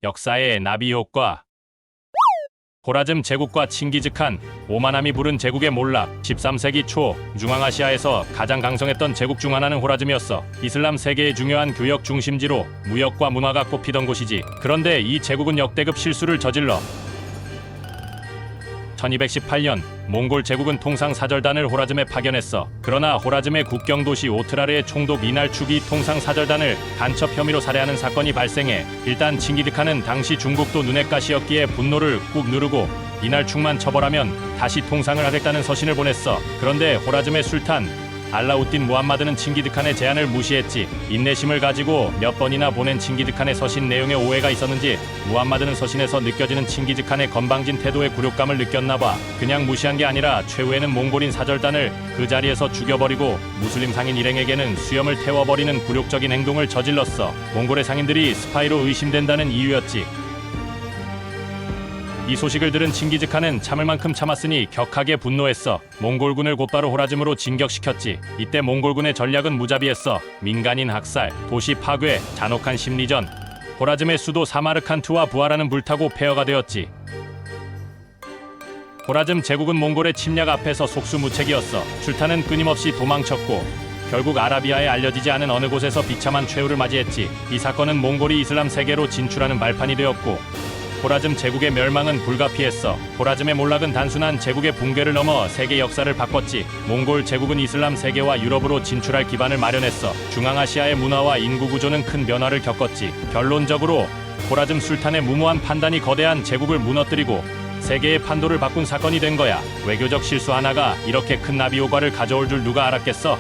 역사의 나비 효과. 호라즘 제국과 칭기즈칸, 오만함이 부른 제국의 몰락. 13세기 초 중앙아시아에서 가장 강성했던 제국 중 하나는 호라즘이었어. 이슬람 세계의 중요한 교역 중심지로 무역과 문화가 꼽히던 곳이지. 그런데 이 제국은 역대급 실수를 저질러 1218년 몽골 제국은 통상사절단을 호라즘에 파견했어. 그러나 호라즘의 국경도시 오트라르의 총독 이날축이 통상사절단을 간첩 혐의로 살해하는 사건이 발생해 일단 칭기즈칸은 당시 중국도 눈엣 가시였기에 분노를 꾹 누르고 이날축만 처벌하면 다시 통상을 하겠다는 서신을 보냈어. 그런데 호라즘의 술탄 알라우딘 무함마드는 칭기즈칸의 제안을 무시했지. 인내심을 가지고 몇 번이나 보낸 칭기즈칸의 서신 내용에 오해가 있었는지 무함마드는 서신에서 느껴지는 칭기즈칸의 건방진 태도에 굴욕감을 느꼈나봐. 그냥 무시한 게 아니라 최후에는 몽골인 사절단을 그 자리에서 죽여버리고 무슬림 상인 일행에게는 수염을 태워버리는 굴욕적인 행동을 저질렀어. 몽골의 상인들이 스파이로 의심된다는 이유였지. 이 소식을 들은 칭기즈칸은 참을 만큼 참았으니 격하게 분노했어. 몽골군을 곧바로 호라즘으로 진격시켰지. 이때 몽골군의 전략은 무자비했어. 민간인 학살, 도시 파괴, 잔혹한 심리전. 호라즘의 수도 사마르칸트와 부하라는 불타고 폐허가 되었지. 호라즘 제국은 몽골의 침략 앞에서 속수무책이었어. 술탄은 끊임없이 도망쳤고 결국 아라비아에 알려지지 않은 어느 곳에서 비참한 최후를 맞이했지. 이 사건은 몽골이 이슬람 세계로 진출하는 발판이 되었고 호라즘 제국의 멸망은 불가피했어. 호라즘의 몰락은 단순한 제국의 붕괴를 넘어 세계 역사를 바꿨지. 몽골 제국은 이슬람 세계와 유럽으로 진출할 기반을 마련했어. 중앙아시아의 문화와 인구 구조는 큰 변화를 겪었지. 결론적으로 호라즘 술탄의 무모한 판단이 거대한 제국을 무너뜨리고 세계의 판도를 바꾼 사건이 된 거야. 외교적 실수 하나가 이렇게 큰 나비 효과를 가져올 줄 누가 알았겠어?